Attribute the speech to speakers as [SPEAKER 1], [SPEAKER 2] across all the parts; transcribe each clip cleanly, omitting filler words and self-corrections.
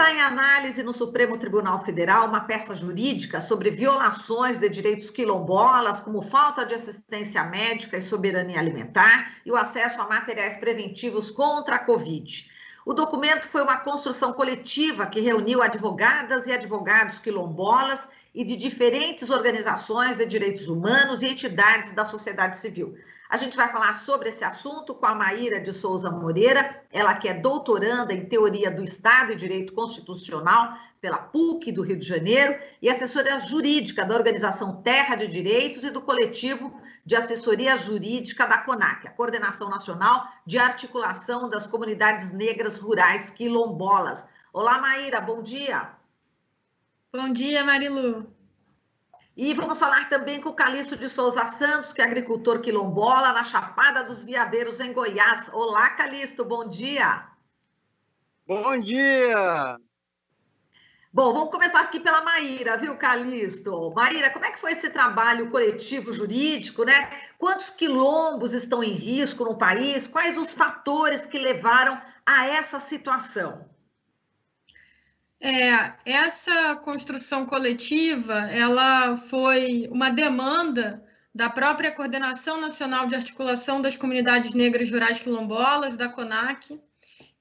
[SPEAKER 1] Está em análise no Supremo Tribunal Federal uma peça jurídica sobre violações de direitos quilombolas, como falta de assistência médica e soberania alimentar e o acesso a materiais preventivos contra a Covid. O documento foi uma construção coletiva que reuniu advogadas e advogados quilombolas e de diferentes organizações de direitos humanos e entidades da sociedade civil. A gente vai falar sobre esse assunto com a Maíra de Souza Moreira, ela que é doutoranda em Teoria do Estado e Direito Constitucional pela PUC do Rio de Janeiro e assessora jurídica da Organização Terra de Direitos e do Coletivo de Assessoria Jurídica da CONAC, a Coordenação Nacional de Articulação das Comunidades Negras Rurais Quilombolas. Olá, Maíra, bom dia.
[SPEAKER 2] Bom dia, Marilu.
[SPEAKER 1] E vamos falar também com o Calixto de Souza Santos, que é agricultor quilombola na Chapada dos Veadeiros, em Goiás. Olá, Calixto, bom dia.
[SPEAKER 3] Bom dia.
[SPEAKER 1] Bom, vamos começar aqui pela Maíra, viu, Calixto? Maíra, como é que foi esse trabalho coletivo jurídico, né? Quantos quilombos estão em risco no país? Quais os fatores que levaram a essa situação?
[SPEAKER 2] Essa construção coletiva, ela foi uma demanda da própria Coordenação Nacional de Articulação das Comunidades Negras Rurais Quilombolas, da CONAC,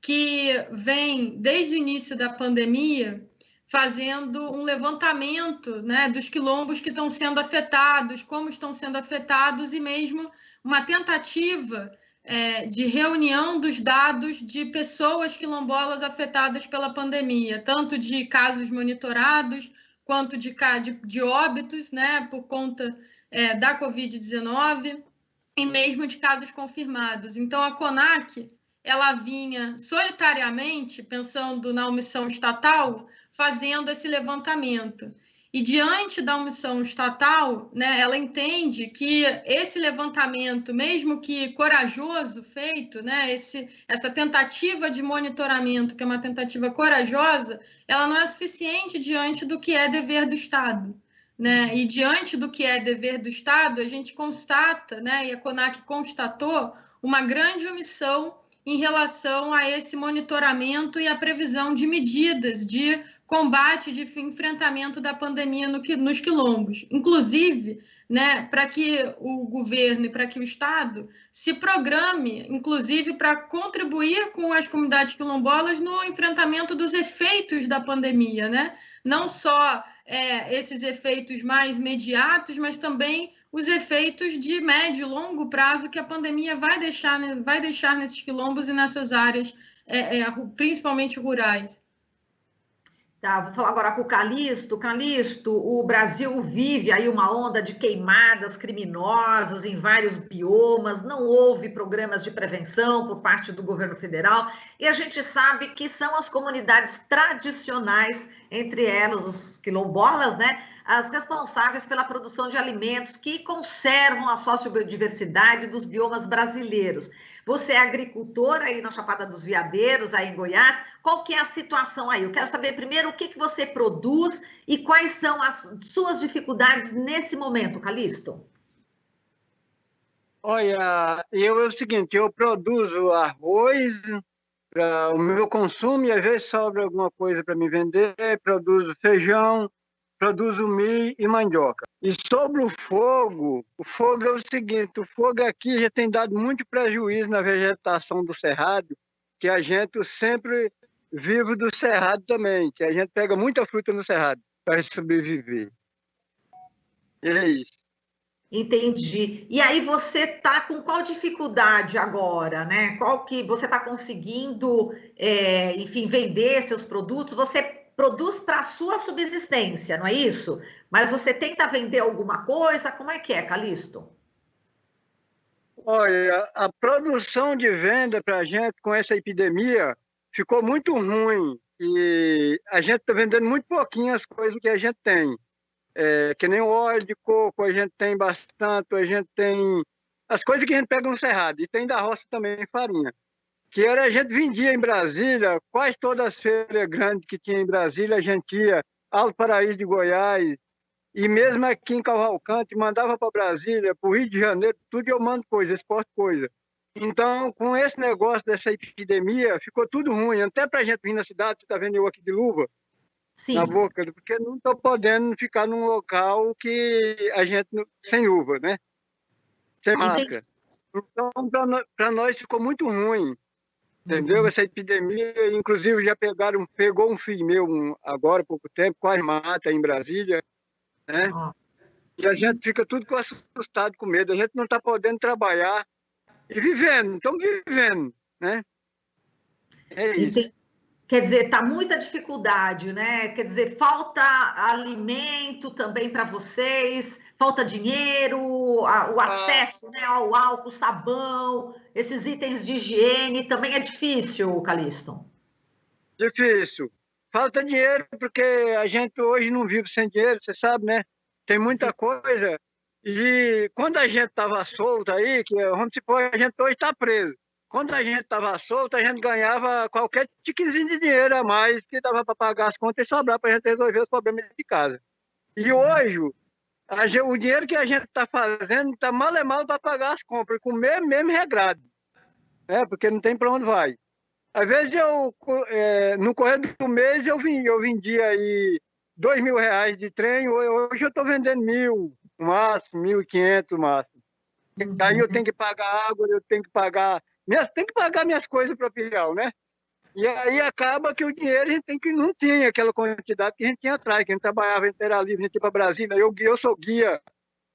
[SPEAKER 2] que vem, desde o início da pandemia, fazendo um levantamento, né, dos quilombos que estão sendo afetados, como estão sendo afetados, e mesmo uma tentativa de reunião dos dados de pessoas quilombolas afetadas pela pandemia, tanto de casos monitorados, quanto de óbitos, né, por conta da Covid-19, e mesmo de casos confirmados. Então, a CONAC, ela vinha solitariamente, pensando na omissão estatal, fazendo esse levantamento. E diante da omissão estatal, né, ela entende que esse levantamento, mesmo que corajoso feito, né, essa tentativa de monitoramento, que é uma tentativa corajosa, ela não é suficiente diante do que é dever do Estado. Né? E diante do que é dever do Estado, a gente constata, né, e a CONAC constatou, uma grande omissão em relação a esse monitoramento e a previsão de medidas de combate, de enfrentamento da pandemia nos quilombos. Inclusive, né, para que o governo e para que o Estado se programe, inclusive, para contribuir com as comunidades quilombolas no enfrentamento dos efeitos da pandemia, né? Não só esses efeitos mais imediatos, mas também os efeitos de médio e longo prazo que a pandemia vai deixar nesses quilombos e nessas áreas, principalmente rurais.
[SPEAKER 1] Tá, vou falar agora com o Calixto. Calixto, o Brasil vive aí uma onda de queimadas criminosas em vários biomas, não houve programas de prevenção por parte do governo federal, e a gente sabe que são as comunidades tradicionais, entre elas os quilombolas, né, as responsáveis pela produção de alimentos que conservam a sociobiodiversidade dos biomas brasileiros. Você é agricultor aí na Chapada dos Veadeiros, aí em Goiás. Qual que é a situação aí? Eu quero saber primeiro o que você produz e quais são as suas dificuldades nesse momento, Calixto.
[SPEAKER 3] Olha, é o seguinte, eu produzo arroz para o meu consumo e às vezes sobra alguma coisa para me vender, produzo feijão, produzo milho e mandioca. E sobre o fogo é o seguinte, o fogo aqui já tem dado muito prejuízo na vegetação do cerrado, que a gente sempre vive do cerrado também, que a gente pega muita fruta no cerrado para sobreviver. E é isso.
[SPEAKER 1] Entendi. E aí você está com qual dificuldade agora, né? Qual que você está conseguindo, enfim, vender seus produtos? Você produz para a sua subsistência, não é isso? Mas você tenta vender alguma coisa? Como é que é, Calixto?
[SPEAKER 3] Olha, a produção de venda para a gente com essa epidemia ficou muito ruim e a gente está vendendo muito pouquinho as coisas que a gente tem. Que nem o óleo de coco, a gente tem bastante, a gente tem as coisas que a gente pega no cerrado, e tem da roça também farinha. Que era, a gente vendia em Brasília, quase todas as feiras grandes que tinha em Brasília, a gente ia, Alto Paraíso de Goiás, e mesmo aqui em Cavalcante, mandava para Brasília, para o Rio de Janeiro, tudo eu mando coisa, exporto coisa. Então, com esse negócio dessa epidemia, ficou tudo ruim. Até para a gente vir na cidade, você está vendo eu aqui de luva na
[SPEAKER 1] Sim.
[SPEAKER 3] boca, porque não estou podendo ficar num local que a gente sem luva, né? Sem
[SPEAKER 1] Entendi.
[SPEAKER 3] máscara. Então, para nós ficou muito ruim, entendeu? Essa epidemia, inclusive já pegou um filho meu agora há pouco tempo, quase mata em Brasília, né?
[SPEAKER 1] Nossa.
[SPEAKER 3] E a gente fica tudo assustado, com medo. A gente não está podendo trabalhar e vivendo, estamos vivendo, né? É isso.
[SPEAKER 1] Entendi. Quer dizer, está muita dificuldade, né? Quer dizer, falta alimento também para vocês, falta dinheiro, o acesso, né, ao álcool, sabão, esses itens de higiene também é difícil, Calixto.
[SPEAKER 3] Difícil. Falta dinheiro, porque a gente hoje não vive sem dinheiro, você sabe, né? Tem muita
[SPEAKER 1] Sim.
[SPEAKER 3] coisa. E quando a gente estava solto aí, que vamos supor, a gente hoje está preso. Quando a gente estava solto, a gente ganhava qualquer tiquezinho de dinheiro a mais que dava para pagar as contas e sobrar para a gente resolver os problemas de casa. E hoje, o dinheiro que a gente está fazendo está mal e mal para pagar as compras, com o mesmo regrado, né? Porque não tem para onde vai. Às vezes no correr do mês eu vendi aí R$ 2.000 de trem, hoje eu estou vendendo 1.000, no máximo, 1.500 no máximo. Aí eu tenho que pagar água, eu tenho que pagar minhas coisas para filial, né? E aí acaba que o dinheiro a gente não tinha aquela quantidade que a gente tinha atrás, que a gente trabalhava em Terra Livre, a gente ia para Brasília, eu sou guia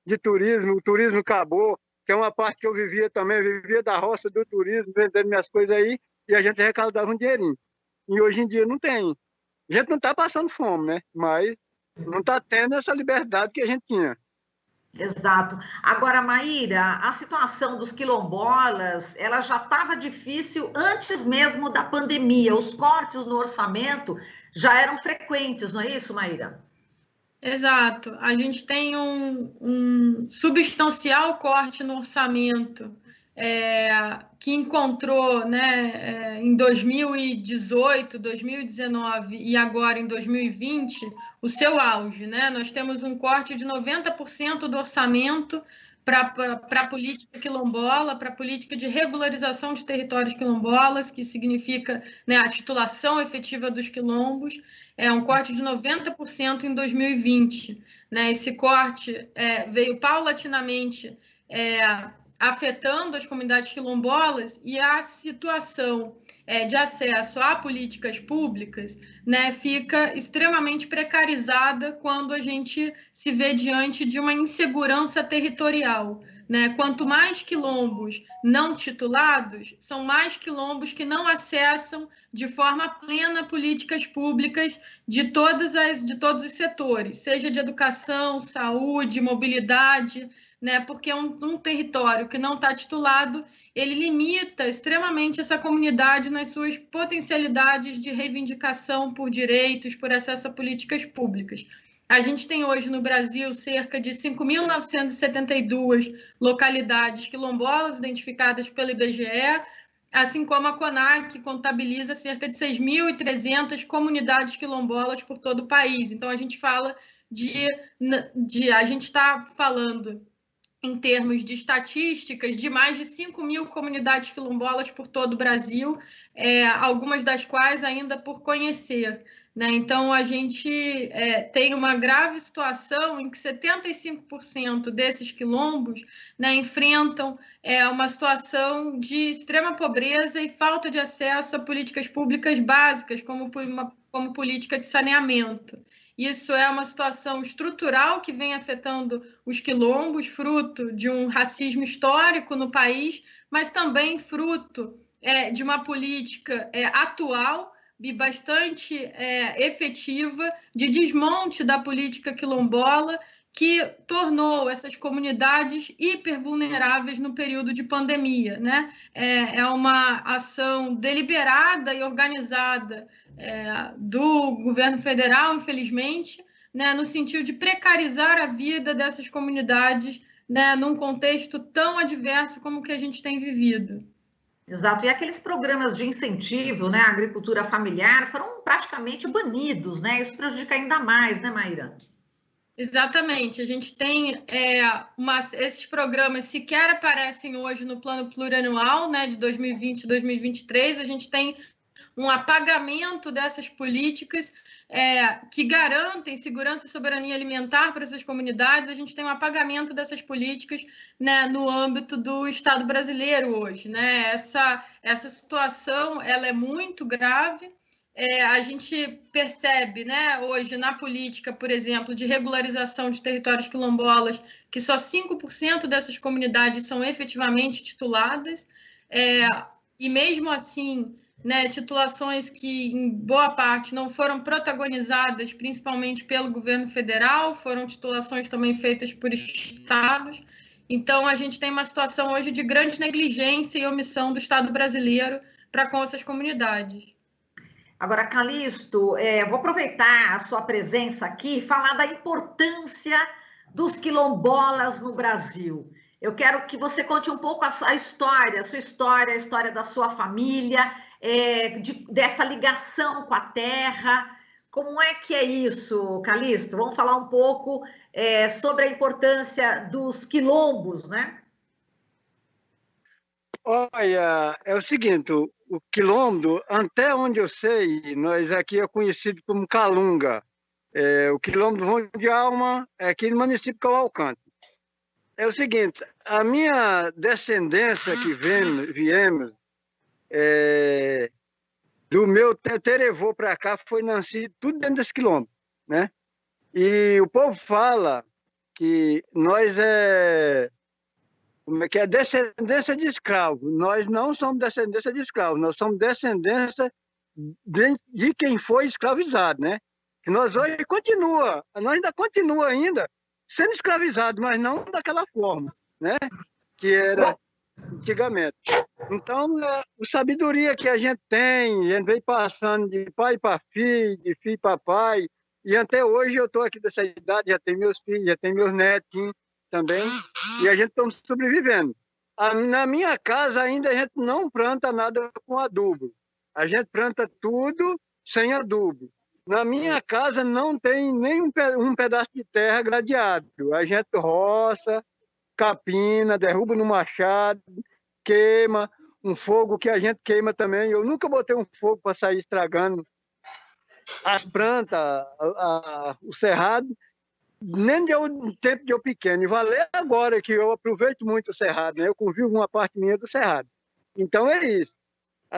[SPEAKER 3] de turismo, o turismo acabou, que é uma parte que eu vivia também, eu vivia da roça do turismo, vendendo minhas coisas aí, e a gente arrecadava um dinheirinho. E hoje em dia não tem. A gente não está passando fome, né? Mas não está tendo essa liberdade que a gente tinha.
[SPEAKER 1] Exato. Agora, Maíra, a situação dos quilombolas, ela já estava difícil antes mesmo da pandemia. Os cortes no orçamento já eram frequentes, não é isso, Maíra?
[SPEAKER 2] Exato. A gente tem um substancial corte no orçamento que encontrou, né, em 2018, 2019 e agora em 2020 o seu auge, né? Nós temos um corte de 90% do orçamento para a política quilombola, para a política de regularização de territórios quilombolas, que significa, né, a titulação efetiva dos quilombos. É um corte de 90% em 2020. Né? Esse corte veio paulatinamente afetando as comunidades quilombolas, e a situação de acesso a políticas públicas, né, fica extremamente precarizada quando a gente se vê diante de uma insegurança territorial. Né? Quanto mais quilombos não titulados, são mais quilombos que não acessam de forma plena políticas públicas de todos os setores, seja de educação, saúde, mobilidade, né? Porque um território que não está titulado, ele limita extremamente essa comunidade nas suas potencialidades de reivindicação por direitos, por acesso a políticas públicas. A gente tem hoje no Brasil cerca de 5.972 localidades quilombolas identificadas pelo IBGE, assim como a CONAC contabiliza cerca de 6.300 comunidades quilombolas por todo o país. Então, a gente fala a gente está falando, em termos de estatísticas, de mais de 5.000 comunidades quilombolas por todo o Brasil, algumas das quais ainda por conhecer. Né? Então, a gente tem uma grave situação em que 75% desses quilombos, né, enfrentam uma situação de extrema pobreza e falta de acesso a políticas públicas básicas, como política de saneamento. Isso é uma situação estrutural que vem afetando os quilombos, fruto de um racismo histórico no país, mas também fruto de uma política atual e bastante efetiva de desmonte da política quilombola, que tornou essas comunidades hipervulneráveis no período de pandemia. Né? É uma ação deliberada e organizada do governo federal, infelizmente, né, no sentido de precarizar a vida dessas comunidades, né, num contexto tão adverso como o que a gente tem vivido.
[SPEAKER 1] Exato, e aqueles programas de incentivo, né, à agricultura familiar foram praticamente banidos, né? Isso prejudica ainda mais, né, Maíra?
[SPEAKER 2] Exatamente. A gente tem esses programas sequer aparecem hoje no plano plurianual, né, de 2020 e 2023. A gente tem um apagamento dessas políticas que garantem segurança e soberania alimentar para essas comunidades. A gente tem um apagamento dessas políticas, né, no âmbito do Estado brasileiro hoje, né? Essa situação ela é muito grave. A gente percebe, né, hoje na política, por exemplo, de regularização de territórios quilombolas, que só 5% dessas comunidades são efetivamente tituladas, e mesmo assim, né, titulações que, em boa parte, não foram protagonizadas principalmente pelo governo federal, foram titulações também feitas por estados. Então, a gente tem uma situação hoje de grande negligência e omissão do Estado brasileiro para com essas comunidades.
[SPEAKER 1] Agora, Calixto, vou aproveitar a sua presença aqui e falar da importância dos quilombolas no Brasil. Eu quero que você conte um pouco a sua história, a história da sua família, dessa ligação com a terra. Como é que é isso, Calixto? Vamos falar um pouco sobre a importância dos quilombos, né?
[SPEAKER 3] Olha, é o seguinte, o quilombo, até onde eu sei, nós aqui é conhecido como Calunga. O quilombo do Vão de Alma é aqui no município de Cavalcante. É o seguinte, a minha descendência que viemos do meu teterevô para cá foi nascido tudo dentro desse quilombo, né? E o povo fala que nós como é que é? Descendência de escravo. Nós não somos descendência de escravo, nós somos descendência de quem foi escravizado, né? Que nós hoje nós ainda continua ainda sendo escravizado, mas não daquela forma, né? Que era antigamente. Então, a sabedoria que a gente tem, a gente vem passando de pai para filho, de filho para pai, e até hoje eu estou aqui dessa idade, já tenho meus filhos, já tenho meus netinhos também, e a gente está sobrevivendo. Na minha casa ainda a gente não planta nada com adubo. A gente planta tudo sem adubo. Na minha casa não tem nem um pedaço de terra gradeado. A gente roça, capina, derruba no machado, queima, um fogo que a gente queima também. Eu nunca botei um fogo para sair estragando as plantas, o cerrado, nem deu tempo de eu pequeno. E valeu agora que eu aproveito muito o cerrado, né? Eu convivo uma parte minha do cerrado. Então é isso.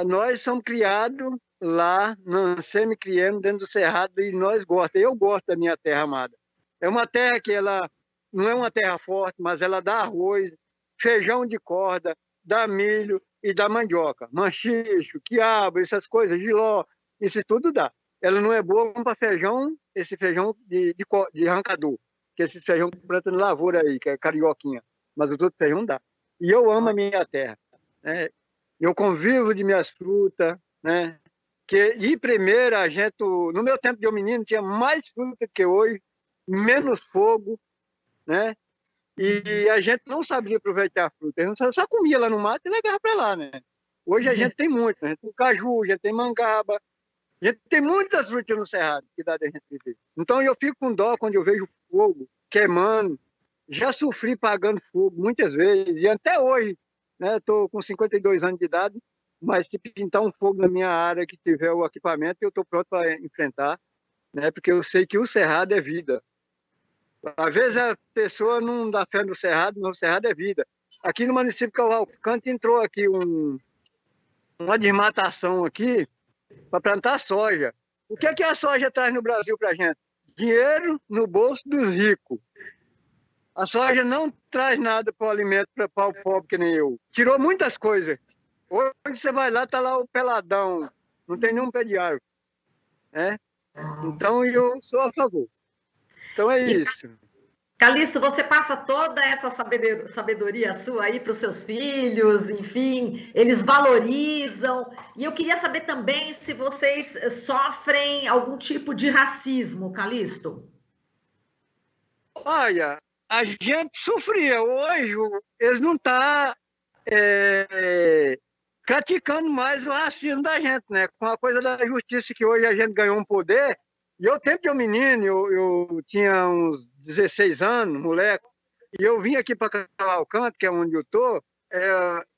[SPEAKER 3] Nós somos criados lá, nascemos e criamos dentro do cerrado e nós gostamos. Eu gosto da minha terra amada. É uma terra que ela não é uma terra forte, mas ela dá arroz, feijão de corda, dá milho e dá mandioca. Manchicho, quiabo, essas coisas, jiló, isso tudo dá. Ela não é boa para feijão, esse feijão de arrancador, que esse feijão que planta na lavoura aí, que é carioquinha, mas os outros feijão dá. E eu amo a minha terra, né? Eu convivo de minhas frutas, né? Que de primeira a gente, no meu tempo de menino, tinha mais fruta que hoje, menos fogo, né? E a gente não sabia aproveitar a fruta, a gente só comia lá no mato e levava para lá, né? Hoje a gente tem muito, a gente tem caju, a gente tem mangaba, a gente tem muitas frutas no cerrado que dá da gente viver. Então eu fico com dó quando eu vejo fogo queimando. Já sofri pagando fogo muitas vezes, e até hoje, né? Estou com 52 anos de idade, mas se pintar um fogo na minha área que tiver o equipamento, eu estou pronto para enfrentar, né? Porque eu sei que o cerrado é vida. Às vezes a pessoa não dá fé no cerrado, mas o cerrado é vida. Aqui no município de Cavalcante entrou aqui uma desmatação aqui para plantar soja. O que é que a soja traz no Brasil para a gente? Dinheiro no bolso dos ricos. A soja não traz nada para o alimento para o pobre que nem eu. Tirou muitas coisas. Hoje você vai lá, está lá o peladão. Não tem nenhum pé de árvore. Né? Então eu sou a favor. Então é isso.
[SPEAKER 1] Calixto, você passa toda essa sabedoria sua aí para os seus filhos, enfim, eles valorizam. E eu queria saber também se vocês sofrem algum tipo de racismo, Calixto.
[SPEAKER 3] Olha, a gente sofria. Hoje eles não estão praticando mais o racismo da gente, né? Com a coisa da justiça que hoje a gente ganhou um poder, E eu, tempo de eu menino, eu tinha uns 16 anos, moleque, e eu vim aqui para Cavalcante, que é onde eu tô,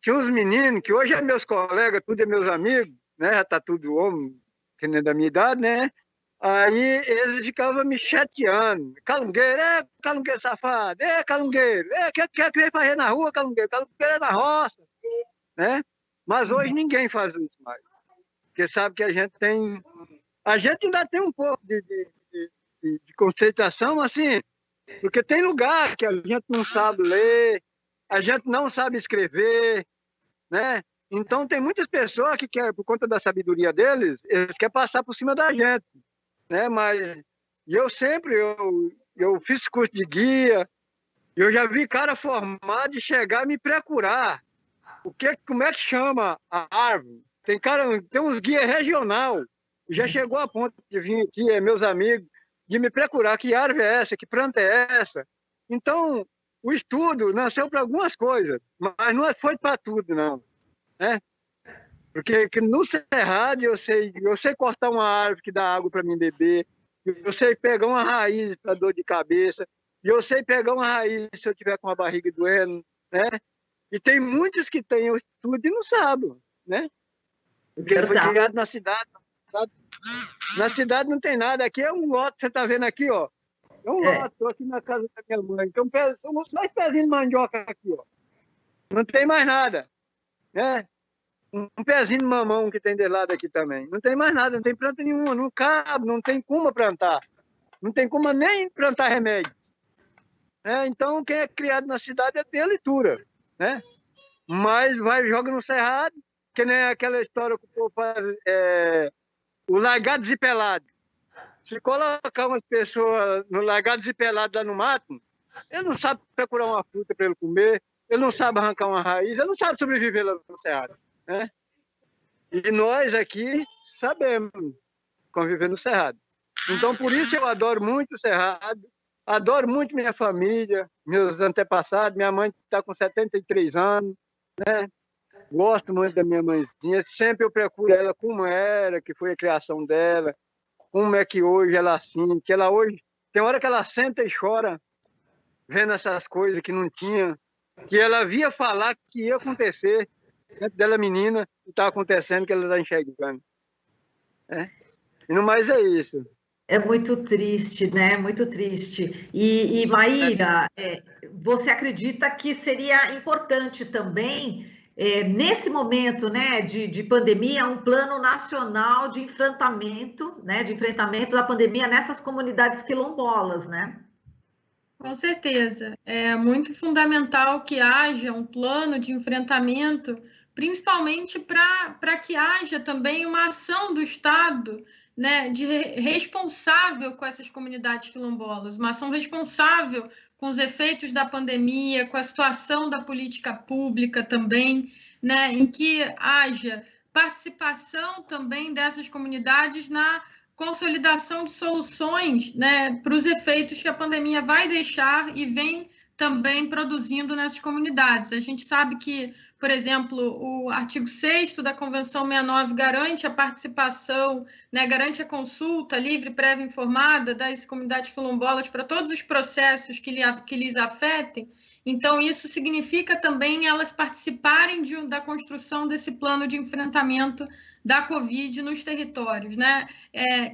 [SPEAKER 3] tinha uns meninos que hoje é meus colegas, tudo é meus amigos, né? Já tá tudo homem, que nem da minha idade, né? Aí eles ficavam me chateando. Calungueiro safado, calungueiro, que vem fazer na rua, calungueiro é na roça, né? Mas hoje ninguém faz isso mais. Porque sabe que a gente ainda tem um pouco de conceituação, assim, porque tem lugar que a gente não sabe ler, a gente não sabe escrever, né? Então tem muitas pessoas que querem, por conta da sabedoria deles, eles querem passar por cima da gente, né? Mas eu fiz curso de guia, eu já vi cara formado de chegar e me procurar. Como é que chama a árvore? Tem uns guias regional, já chegou a ponto de vir aqui, meus amigos, de me procurar que árvore é essa, que planta é essa. Então, o estudo nasceu para algumas coisas, mas não foi para tudo, não, né? Porque no Cerrado eu sei cortar uma árvore que dá água para mim beber, eu sei pegar uma raiz para dor de cabeça, e eu sei pegar uma raiz se eu tiver com a barriga doendo, né? E tem muitos que têm o estudo e não sabem, né? Porque ele foi criado na cidade. Na cidade não tem nada. Aqui é um lote, você está vendo aqui, ó. É um lote, estou aqui na casa da minha mãe. Então, dois pezinhos de mandioca aqui, ó. Não tem mais nada, né? Um pezinho de mamão que tem desse lado aqui também. Não tem mais nada, não tem planta nenhuma, não cabe, não tem como plantar. Não tem como nem plantar remédio. Então, quem é criado na cidade é ter a leitura, né? Mas joga no cerrado, que nem aquela história que o povo faz, o largados e pelado. Se colocar umas pessoas no largados e pelado lá no mato, ele não sabe procurar uma fruta para ele comer, ele não sabe arrancar uma raiz, ele não sabe sobreviver lá no cerrado, né? E nós aqui sabemos conviver no cerrado. Então, por isso eu adoro muito o cerrado, adoro muito minha família, meus antepassados. Minha mãe está com 73 anos, né? Gosto muito da minha mãezinha. Sempre eu procuro ela como era, que foi a criação dela, como é que hoje ela assim, que ela hoje tem hora que ela senta e chora vendo essas coisas que não tinha, que ela via falar que ia acontecer dentro dela menina e está acontecendo, que ela está enxergando, né? E no mais é isso.
[SPEAKER 1] É muito triste, né? Muito triste. E Maíra, você acredita que seria importante também, nesse momento, né, de pandemia, um plano nacional de enfrentamento, né, de enfrentamento da pandemia nessas comunidades quilombolas, né?
[SPEAKER 2] Com certeza. É muito fundamental que haja um plano de enfrentamento, principalmente para que haja também uma ação do Estado, né, responsável com essas comunidades quilombolas, uma ação responsável com os efeitos da pandemia, com a situação da política pública também, né, em que haja participação também dessas comunidades na consolidação de soluções, né, para os efeitos que a pandemia vai deixar e vem também produzindo nessas comunidades. A gente sabe que, por exemplo, o artigo 6º da Convenção 69 garante a participação, né, garante a consulta livre, prévia e informada das comunidades quilombolas para todos os processos que lhes afetem. Então, isso significa também elas participarem da construção desse plano de enfrentamento da Covid nos territórios, né?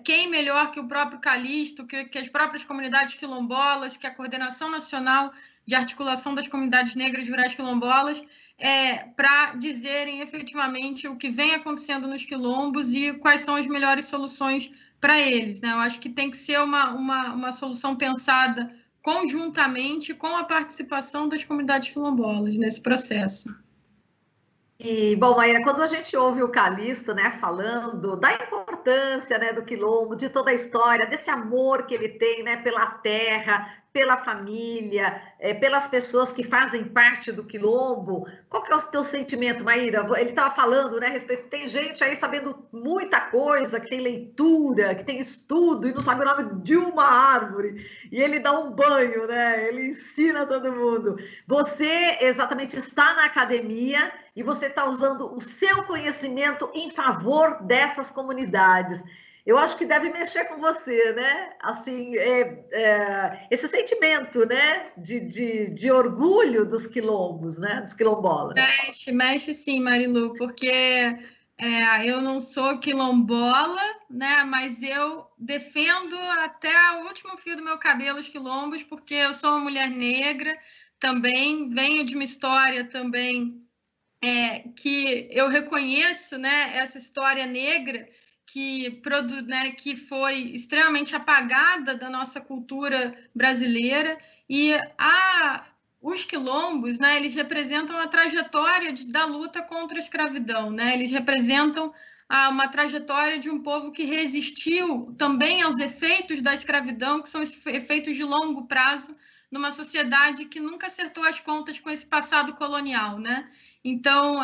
[SPEAKER 2] Quem melhor que o próprio Calixto, que as próprias comunidades quilombolas, que a Coordenação Nacional de Articulação das Comunidades Negras Rurais Quilombolas, para dizerem efetivamente o que vem acontecendo nos quilombos e quais são as melhores soluções para eles, né? Eu acho que tem que ser uma solução pensada conjuntamente com a participação das comunidades quilombolas nesse processo.
[SPEAKER 1] E, bom, Maíra, quando a gente ouve o Calixto, né, falando da importância, né, do quilombo, de toda a história, desse amor que ele tem, né, pela terra, pela família, pelas pessoas que fazem parte do quilombo, qual que é o teu sentimento, Maíra? Ele estava falando, né, a respeito, tem gente aí sabendo muita coisa, que tem leitura, que tem estudo e não sabe o nome de uma árvore, e ele dá um banho, né, ele ensina todo mundo. Você exatamente está na academia e você está usando o seu conhecimento em favor dessas comunidades. Eu acho que deve mexer com você, né? Assim, esse sentimento, né? De orgulho dos quilombos, né? Dos quilombolas.
[SPEAKER 2] Mexe sim, Marilu, porque eu não sou quilombola, né? Mas eu defendo até o último fio do meu cabelo os quilombos, porque eu sou uma mulher negra, também venho de uma história também que eu reconheço, né? Essa história negra que foi extremamente apagada da nossa cultura brasileira, e os quilombos, né, eles representam a trajetória da luta contra a escravidão, né? Eles representam uma trajetória de um povo que resistiu também aos efeitos da escravidão, que são os efeitos de longo prazo, numa sociedade que nunca acertou as contas com esse passado colonial, né? Então,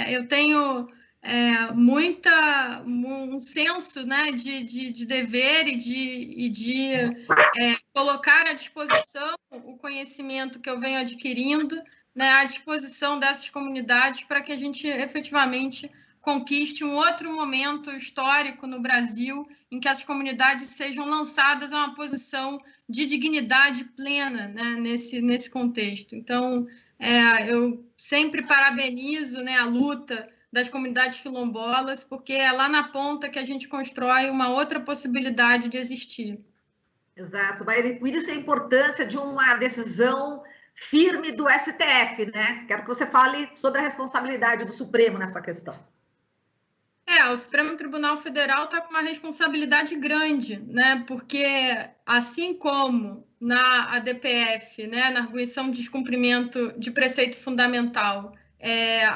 [SPEAKER 2] eu tenho um senso, né, de dever e de colocar à disposição o conhecimento que eu venho adquirindo, né, à disposição dessas comunidades para que a gente efetivamente conquiste um outro momento histórico no Brasil em que essas comunidades sejam lançadas a uma posição de dignidade plena, né, nesse contexto. Então, eu sempre parabenizo, né, a luta das comunidades quilombolas, porque é lá na ponta que a gente constrói uma outra possibilidade de existir.
[SPEAKER 1] Exato, mas por isso a importância de uma decisão firme do STF, né? Quero que você fale sobre a responsabilidade do Supremo nessa questão.
[SPEAKER 2] O Supremo Tribunal Federal está com uma responsabilidade grande, né? Porque, assim como na ADPF, né, na arguição de descumprimento de preceito fundamental,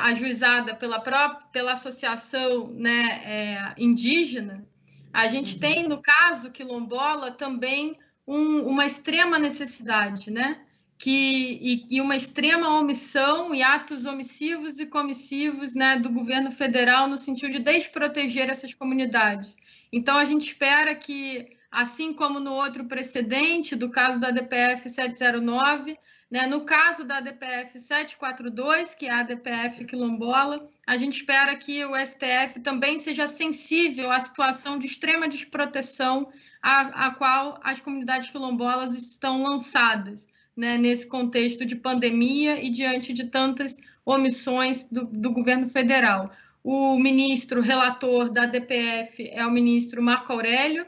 [SPEAKER 2] ajuizada pela associação, né, indígena, a gente tem, no caso quilombola, também uma extrema necessidade, né? E uma extrema omissão e atos omissivos e comissivos, né, do governo federal no sentido de desproteger essas comunidades. Então, a gente espera que, assim como no outro precedente, do caso da ADPF 709, né, no caso da ADPF 742, que é a ADPF quilombola, a gente espera que o STF também seja sensível à situação de extrema desproteção a qual as comunidades quilombolas estão lançadas, né, nesse contexto de pandemia e diante de tantas omissões do governo federal. O ministro relator da DPF é o ministro Marco Aurélio,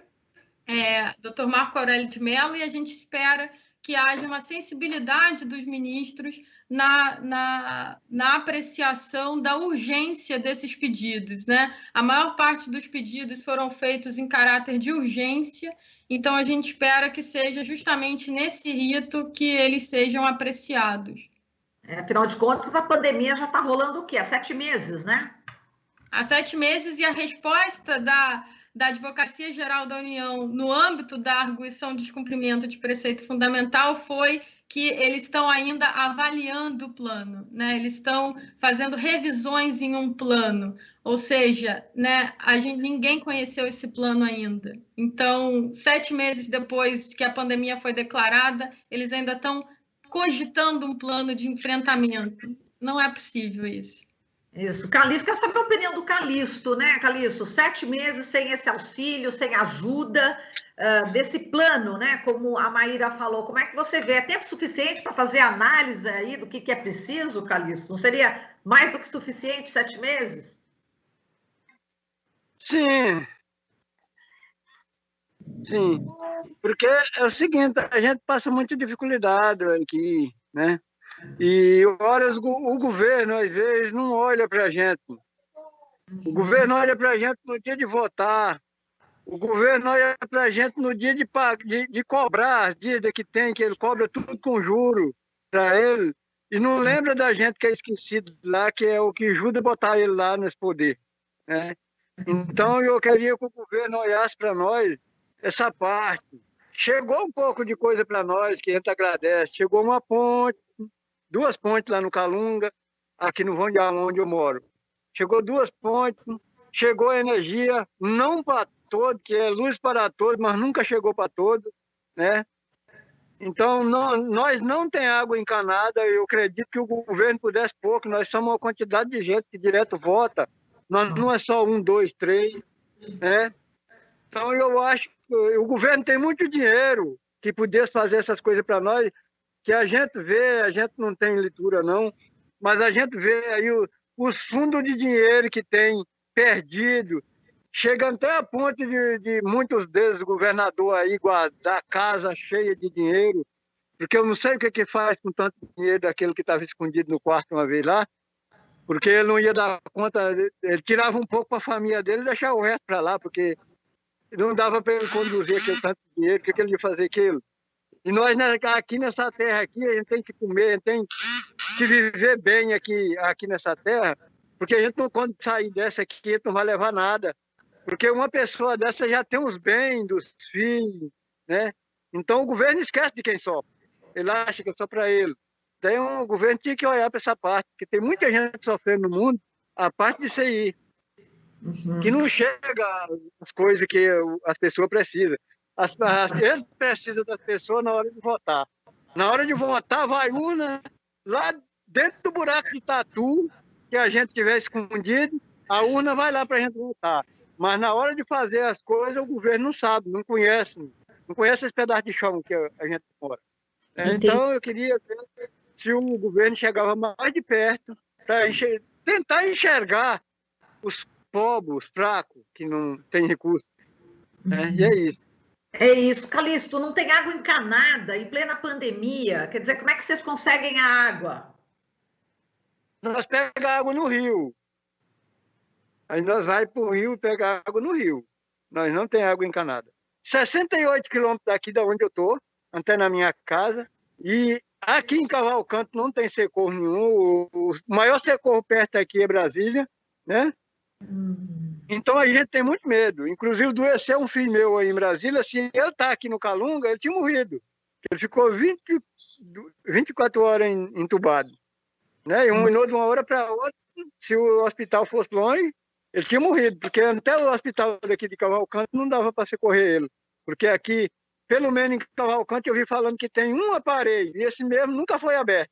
[SPEAKER 2] Dr. Marco Aurélio de Mello, e a gente espera que haja uma sensibilidade dos ministros na apreciação da urgência desses pedidos, né? A maior parte dos pedidos foram feitos em caráter de urgência, então a gente espera que seja justamente nesse rito que eles sejam apreciados.
[SPEAKER 1] Afinal de contas, a pandemia já está rolando o quê? Há 7 meses, né?
[SPEAKER 2] Há 7 meses, e a resposta da Advocacia Geral da União, no âmbito da arguição de descumprimento de preceito fundamental, foi que eles estão ainda avaliando o plano, né? Eles estão fazendo revisões em um plano, ou seja, né, ninguém conheceu esse plano ainda. Então, 7 meses depois que a pandemia foi declarada, eles ainda estão cogitando um plano de enfrentamento. Não é possível isso.
[SPEAKER 1] Isso, Calixto, quero saber a opinião do Calixto, né, Calixto? 7 meses sem esse auxílio, sem ajuda desse plano, né? Como a Maíra falou, como é que você vê? É tempo suficiente para fazer análise aí do que é preciso, Calixto? Não seria mais do que suficiente 7 meses?
[SPEAKER 3] Sim. Sim, porque é o seguinte, a gente passa muita dificuldade aqui, né? E horas o governo, às vezes, não olha para a gente. O governo olha para a gente no dia de votar. O governo olha para a gente no dia de cobrar as dívidas que tem, que ele cobra tudo com juro para ele. E não lembra da gente que é esquecido lá, que é o que ajuda a botar ele lá nesse poder, né? Então, eu queria que o governo olhasse para nós essa parte. Chegou um pouco de coisa para nós, que a gente agradece. Chegou uma ponte, 2 pontes lá no Calunga, aqui no Vão de Alma, onde eu moro. Chegou 2 pontes, chegou energia, não para todos, que é luz para todos, mas nunca chegou para todos, né? Então, nós não tem água encanada. Eu acredito que o governo pudesse pouco. Nós somos uma quantidade de gente que direto vota. Nós não é só 1, 2, 3, né? Então, eu acho que o governo tem muito dinheiro que pudesse fazer essas coisas para nós, que a gente vê, a gente não tem leitura, não, mas a gente vê aí os fundos de dinheiro que tem perdido, chegando até a ponto de muitos deles, o governador aí, guardar a casa cheia de dinheiro, porque eu não sei o que faz com tanto dinheiro daquele que estava escondido no quarto uma vez lá, porque ele não ia dar conta, ele tirava um pouco para a família dele e deixava o resto para lá, porque não dava para ele conduzir aquele tanto de dinheiro, o que ele ia fazer aquilo? E nós aqui nessa terra aqui, a gente tem que comer, a gente tem que viver bem aqui nessa terra, porque a gente não, quando sair dessa aqui, a gente não vai levar nada. Porque uma pessoa dessa já tem os bens dos filhos, né? Então o governo esquece de quem sofre. Ele acha que é só para ele. Então o governo tinha que olhar para essa parte, porque tem muita gente sofrendo no mundo, a parte disso aí, que não chega as coisas que as pessoas precisam. Eles precisam das pessoas na hora de votar. Na hora de votar, vai urna lá dentro do buraco de tatu, que a gente tiver escondido, a urna vai lá para a gente votar. Mas na hora de fazer as coisas, o governo não sabe, não conhece esse pedaço de chão que a gente mora. Então, eu queria ver se o governo chegava mais de perto para tentar enxergar os pobres, os fracos, que não têm recursos. E é isso.
[SPEAKER 1] É isso. Calixto, não tem água encanada em plena pandemia. Quer dizer, como é que vocês conseguem a água?
[SPEAKER 3] Nós pegamos água no rio. Aí nós vamos para o rio pegar água no rio. Nós não tem água encanada. 68 quilômetros daqui da onde eu estou, até na minha casa. E aqui em Cavalcante não tem socorro nenhum. O maior socorro perto aqui é Brasília, né? Então a gente tem muito medo. Inclusive, adoeceu um filho meu aí em Brasília. Se ele está aqui no Calunga, ele tinha morrido. Ele ficou 24 horas entubado. Né? E minuto de uma hora para outra, se o hospital fosse longe, ele tinha morrido. Porque até o hospital daqui de Cavalcante não dava para socorrer ele. Porque aqui, pelo menos em Cavalcante, eu vi falando que tem um aparelho. E esse mesmo nunca foi aberto.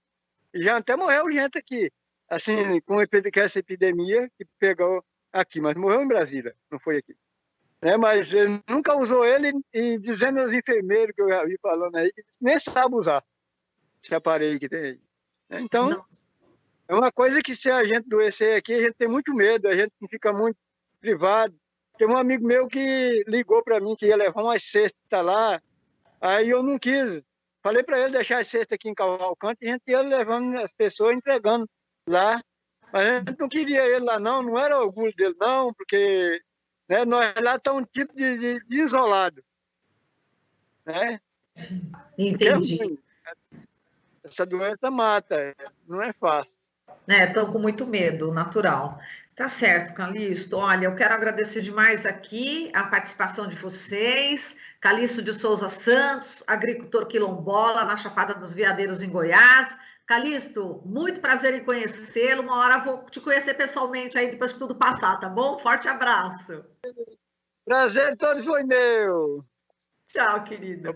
[SPEAKER 3] E já até morreu gente aqui. Assim, com essa epidemia que pegou aqui, mas morreu em Brasília, não foi aqui. Mas ele nunca usou ele, e dizendo aos enfermeiros que eu já vi falando aí, que nem sabe usar esse aparelho que tem aí. Então, é uma coisa que se a gente adoecer aqui, a gente tem muito medo, a gente fica muito privado. Tem um amigo meu que ligou para mim que ia levar umas cestas lá, aí eu não quis. Falei para ele deixar as cestas aqui em Cavalcante, e a gente ia levando as pessoas, entregando lá. Mas a gente não queria ele lá, não era orgulho dele, não, porque nós lá estamos um tipo de isolado. Né?
[SPEAKER 1] Entendi.
[SPEAKER 3] Essa doença mata, não é fácil.
[SPEAKER 1] Estão com muito medo, natural. Tá certo, Calixto. Olha, eu quero agradecer demais aqui a participação de vocês. Calixto de Souza Santos, agricultor quilombola na Chapada dos Veadeiros, em Goiás. Calixto, muito prazer em conhecê-lo. Uma hora vou te conhecer pessoalmente aí depois que tudo passar, tá bom? Forte abraço.
[SPEAKER 3] Prazer todo foi meu.
[SPEAKER 1] Tchau, querido.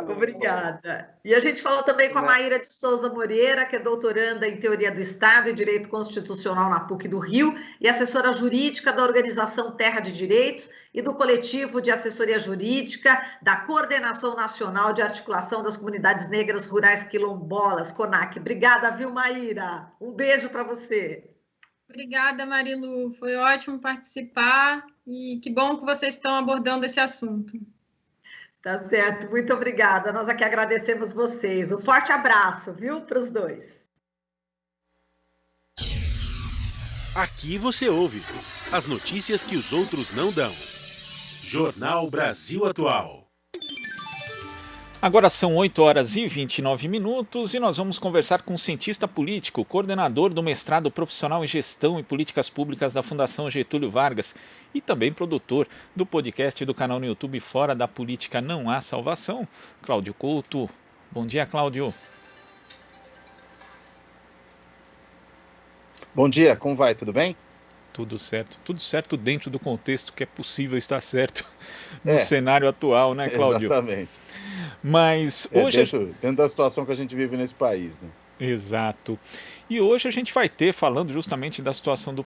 [SPEAKER 1] Obrigada. E a gente falou também com a Maíra de Souza Moreira, que é doutoranda em Teoria do Estado e Direito Constitucional na PUC do Rio e assessora jurídica da Organização Terra de Direitos e do Coletivo de Assessoria Jurídica da Coordenação Nacional de Articulação das Comunidades Negras Rurais Quilombolas, CONAC. Obrigada, viu, Maíra? Um beijo para você.
[SPEAKER 2] Obrigada, Marilu. Foi ótimo participar e que bom que vocês estão abordando esse assunto.
[SPEAKER 1] Tá certo, muito obrigada. Nós aqui agradecemos vocês. Um forte abraço, viu, para os dois.
[SPEAKER 4] Aqui você ouve as notícias que os outros não dão. Jornal Brasil Atual.
[SPEAKER 5] Agora são 8 horas e 29 minutos e nós vamos conversar com um cientista político, coordenador do mestrado profissional em Gestão e Políticas Públicas da Fundação Getúlio Vargas e também produtor do podcast do canal no YouTube Fora da Política Não Há Salvação, Cláudio Couto. Bom dia, Cláudio.
[SPEAKER 6] Bom dia, como vai? Tudo bem?
[SPEAKER 5] Tudo certo dentro do contexto que é possível estar certo no cenário atual, né, Cláudio?
[SPEAKER 6] Exatamente.
[SPEAKER 5] Mas hoje...
[SPEAKER 6] Dentro da situação que a gente vive nesse país, né?
[SPEAKER 5] Exato. E hoje a gente vai ter, falando justamente da situação do